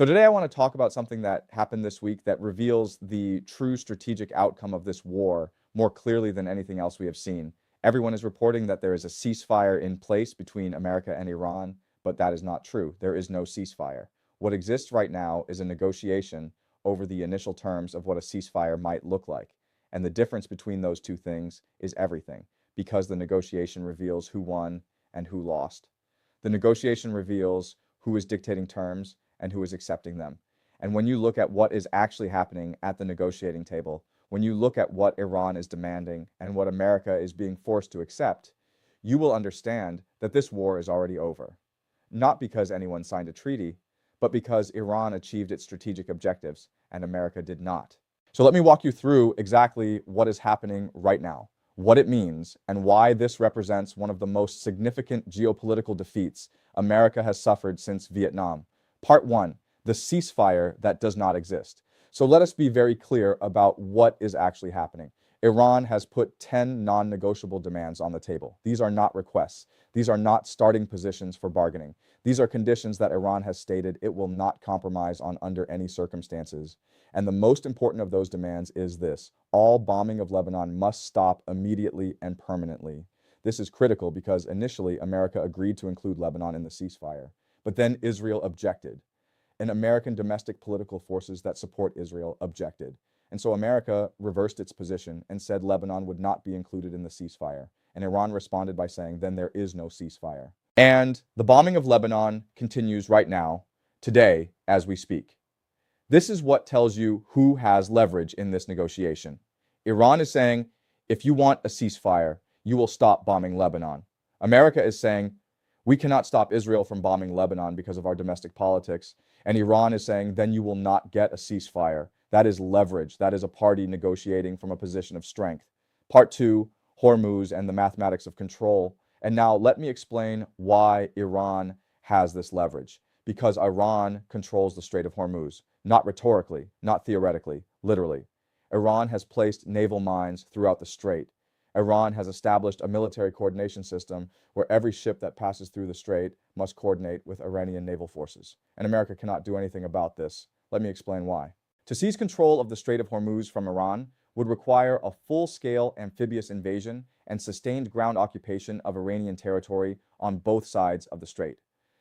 So today I want to talk about something that happened this week that reveals the true strategic outcome of this war more clearly than anything else we have seen. Everyone is reporting that there is a ceasefire in place between America and Iran, but that is not true. There is no ceasefire. What exists right now is a negotiation over the initial terms of what a ceasefire might look like. And the difference between those two things is everything, because the negotiation reveals who won and who lost. The negotiation reveals who is dictating terms and who is accepting them. And when you look at what is actually happening at the negotiating table, when you look at what Iran is demanding and what America is being forced to accept, you will understand that this war is already over. Not because anyone signed a treaty, but because Iran achieved its strategic objectives and America did not. So let me walk you through exactly what is happening right now, what it means, and why this represents one of the most significant geopolitical defeats America has suffered since Vietnam. Part 1, the ceasefire that does not exist. So let us be very clear about what is actually happening. Iran has put 10 non-negotiable demands on the table. These are not requests. These are not starting positions for bargaining. These are conditions that Iran has stated it will not compromise on under any circumstances. And the most important of those demands is this: all bombing of Lebanon must stop immediately and permanently. This is critical because initially America agreed to include Lebanon in the ceasefire, but then Israel objected. And American domestic political forces that support Israel objected. And so America reversed its position and said Lebanon would not be included in the ceasefire. And Iran responded by saying, then there is no ceasefire. And the bombing of Lebanon continues right now, today, as we speak. This is what tells you who has leverage in this negotiation. Iran is saying, if you want a ceasefire, you will stop bombing Lebanon. America is saying, we cannot stop Israel from bombing Lebanon because of our domestic politics. And Iran is saying, then you will not get a ceasefire. That is leverage. That is a party negotiating from a position of strength. Part 2, Hormuz and the mathematics of control. And now let me explain why Iran has this leverage. Because Iran controls the Strait of Hormuz, not rhetorically, not theoretically, literally. Iran has placed naval mines throughout the strait. Iran has established a military coordination system where every ship that passes through the strait must coordinate with Iranian naval forces. And America cannot do anything about this. Let me explain why. To seize control of the Strait of Hormuz from Iran would require a full-scale amphibious invasion and sustained ground occupation of Iranian territory on both sides of the strait.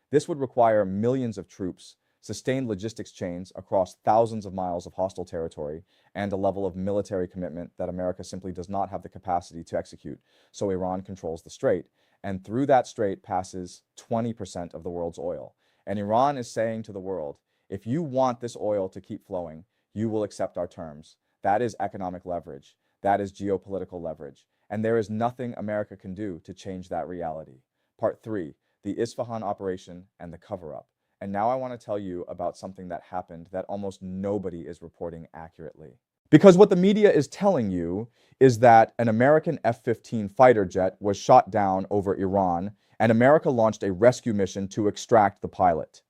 This would require millions of troops, sustained logistics chains across thousands of miles of hostile territory, and a level of military commitment that America simply does not have the capacity to execute. So Iran controls the strait, and through that strait passes 20% of the world's oil. And Iran is saying to the world, if you want this oil to keep flowing, you will accept our terms. That is economic leverage. That is geopolitical leverage. And there is nothing America can do to change that reality. Part 3, the Isfahan operation and the cover-up. And now I want to tell you about something that happened that almost nobody is reporting accurately. Because what the media is telling you is that an American F-15 fighter jet was shot down over Iran, and America launched a rescue mission to extract the pilot.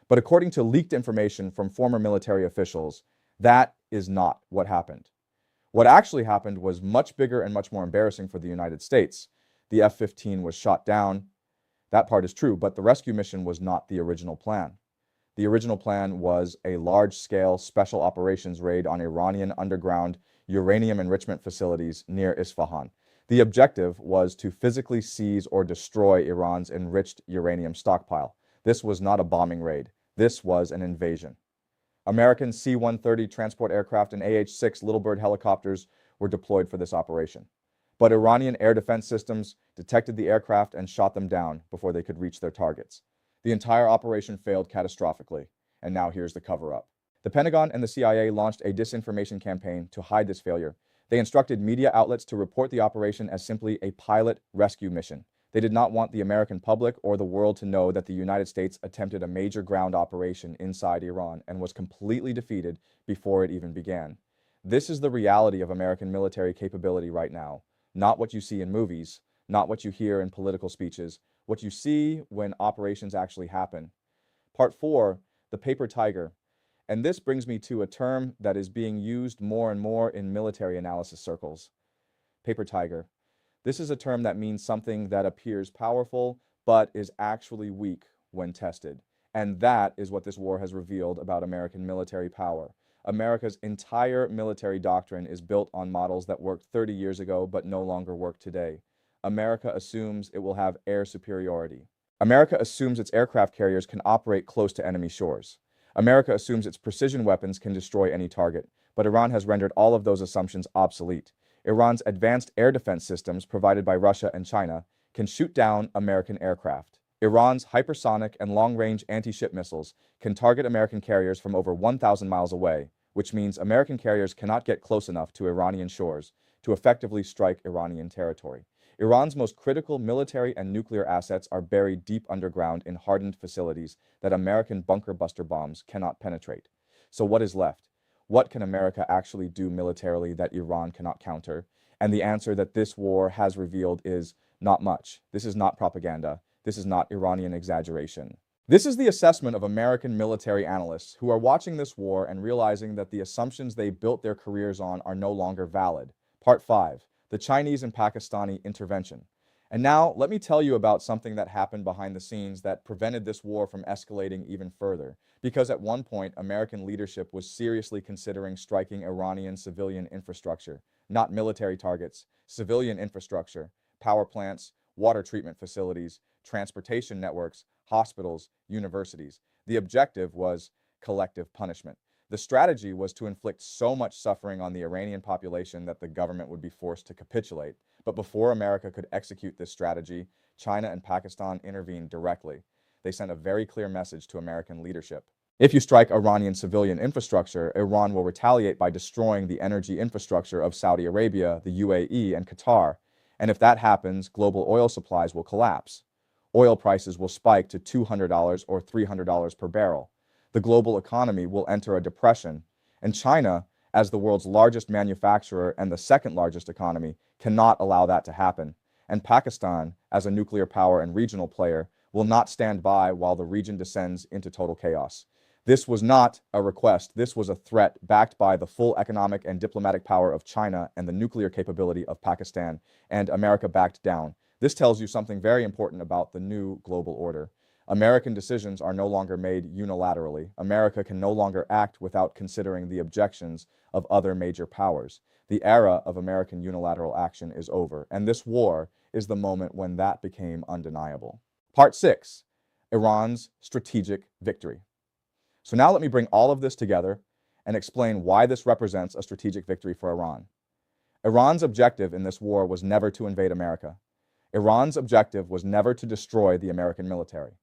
But according to leaked information from former military officials, that is not what happened. What actually happened was much bigger and much more embarrassing for the United States. The F-15 was shot down. That part is true, but the rescue mission was not the original plan. The original plan was a large-scale special operations raid on Iranian underground uranium enrichment facilities near Isfahan. The objective was to physically seize or destroy Iran's enriched uranium stockpile. This was not a bombing raid. This was an invasion. American C-130 transport aircraft and AH-6 Little Bird helicopters were deployed for this operation. But Iranian air defense systems detected the aircraft and shot them down before they could reach their targets. The entire operation failed catastrophically, and now here's the cover-up. The Pentagon and the CIA launched a disinformation campaign to hide this failure. They instructed media outlets to report the operation as simply a pilot rescue mission. They did not want the American public or the world to know that the United States attempted a major ground operation inside Iran and was completely defeated before it even began. This is the reality of American military capability right now. Not what you see in movies, not what you hear in political speeches, what you see when operations actually happen. Part 4, the paper tiger. And this brings me to a term that is being used more and more in military analysis circles. Paper tiger. This is a term that means something that appears powerful, but is actually weak when tested. And that is what this war has revealed about American military power. America's entire military doctrine is built on models that worked 30 years ago but no longer work today. America assumes it will have air superiority. America assumes its aircraft carriers can operate close to enemy shores. America assumes its precision weapons can destroy any target, but Iran has rendered all of those assumptions obsolete. Iran's advanced air defense systems, provided by Russia and China, can shoot down American aircraft. Iran's hypersonic and long-range anti-ship missiles can target American carriers from over 1,000 miles away, which means American carriers cannot get close enough to Iranian shores to effectively strike Iranian territory. Iran's most critical military and nuclear assets are buried deep underground in hardened facilities that American bunker buster bombs cannot penetrate. So what is left? What can America actually do militarily that Iran cannot counter? And the answer that this war has revealed is not much. This is not propaganda. This is not Iranian exaggeration. This is the assessment of American military analysts who are watching this war and realizing that the assumptions they built their careers on are no longer valid. Part 5. The Chinese and Pakistani intervention. And now, let me tell you about something that happened behind the scenes that prevented this war from escalating even further. Because at one point, American leadership was seriously considering striking Iranian civilian infrastructure, not military targets, civilian infrastructure, power plants, water treatment facilities, transportation networks, hospitals, universities. The objective was collective punishment. The strategy was to inflict so much suffering on the Iranian population that the government would be forced to capitulate. But before America could execute this strategy, China and Pakistan intervened directly. They sent a very clear message to American leadership. If you strike Iranian civilian infrastructure, Iran will retaliate by destroying the energy infrastructure of Saudi Arabia, the UAE, and Qatar. And if that happens, global oil supplies will collapse. Oil prices will spike to $200 or $300 per barrel. The global economy will enter a depression, and China, as the world's largest manufacturer and the second largest economy, cannot allow that to happen. And Pakistan, as a nuclear power and regional player, will not stand by while the region descends into total chaos. This was not a request. This was a threat backed by the full economic and diplomatic power of China and the nuclear capability of Pakistan, and America backed down. This tells you something very important about the new global order. American decisions are no longer made unilaterally. America can no longer act without considering the objections of other major powers. The era of American unilateral action is over, and this war is the moment when that became undeniable. Part 6. Iran's strategic victory. So now let me bring all of this together and explain why this represents a strategic victory for Iran. Iran's objective in this war was never to invade America. Iran's objective was never to destroy the American military.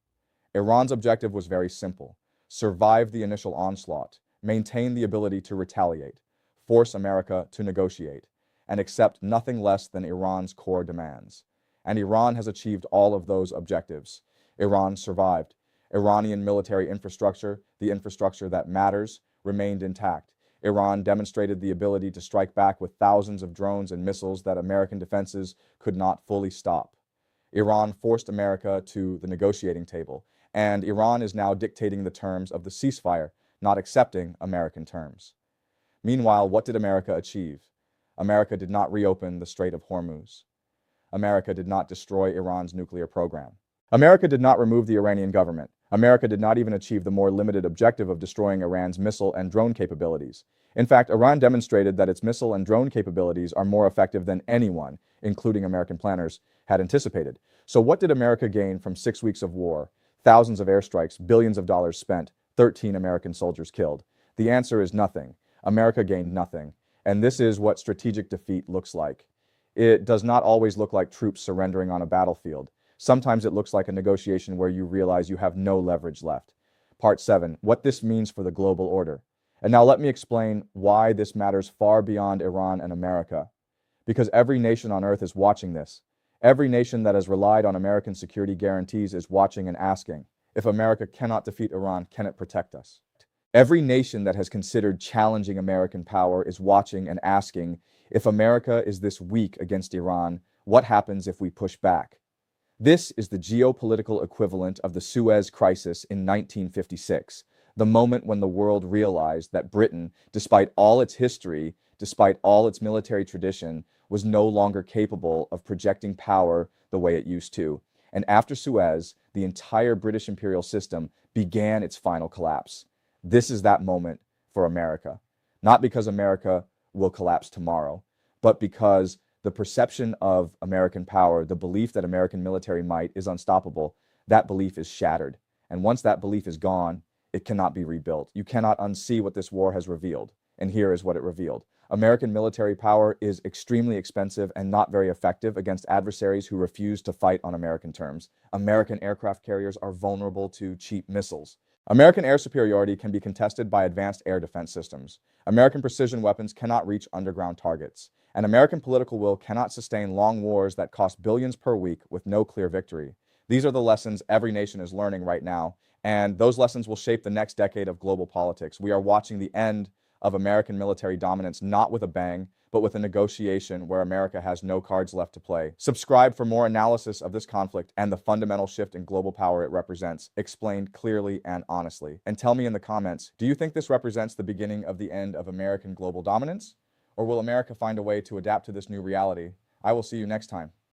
Iran's objective was very simple: survive the initial onslaught, maintain the ability to retaliate, force America to negotiate, and accept nothing less than Iran's core demands. And Iran has achieved all of those objectives. Iran survived. Iranian military infrastructure, the infrastructure that matters, remained intact. Iran demonstrated the ability to strike back with thousands of drones and missiles that American defenses could not fully stop. Iran forced America to the negotiating table, and Iran is now dictating the terms of the ceasefire, not accepting American terms. Meanwhile, what did America achieve? America did not reopen the Strait of Hormuz. America did not destroy Iran's nuclear program. America did not remove the Iranian government. America did not even achieve the more limited objective of destroying Iran's missile and drone capabilities. In fact, Iran demonstrated that its missile and drone capabilities are more effective than anyone, including American planners, had anticipated. So what did America gain from 6 weeks of war, thousands of airstrikes, billions of dollars spent, 13 American soldiers killed? The answer is nothing. America gained nothing. And this is what strategic defeat looks like. It does not always look like troops surrendering on a battlefield. Sometimes it looks like a negotiation where you realize you have no leverage left. Part 7, what this means for the global order. And now let me explain why this matters far beyond Iran and America. Because every nation on earth is watching this. Every nation that has relied on American security guarantees is watching and asking, if America cannot defeat Iran, can it protect us? Every nation that has considered challenging American power is watching and asking, if America is this weak against Iran, what happens if we push back? This is the geopolitical equivalent of the Suez Crisis in 1956, the moment when the world realized that Britain, despite all its history, despite all its military tradition, was no longer capable of projecting power the way it used to. And after Suez, the entire British imperial system began its final collapse. This is that moment for America. Not because America will collapse tomorrow, but because the perception of American power, the belief that American military might is unstoppable, that belief is shattered. And once that belief is gone, it cannot be rebuilt. You cannot unsee what this war has revealed. And here is what it revealed. American military power is extremely expensive and not very effective against adversaries who refuse to fight on American terms. American aircraft carriers are vulnerable to cheap missiles. American air superiority can be contested by advanced air defense systems. American precision weapons cannot reach underground targets. And American political will cannot sustain long wars that cost billions per week with no clear victory. These are the lessons every nation is learning right now, and those lessons will shape the next decade of global politics. We are watching the end of American military dominance, not with a bang, but with a negotiation where America has no cards left to play. Subscribe for more analysis of this conflict and the fundamental shift in global power it represents, explained clearly and honestly. And tell me in the comments, do you think this represents the beginning of the end of American global dominance? Or will America find a way to adapt to this new reality? I will see you next time.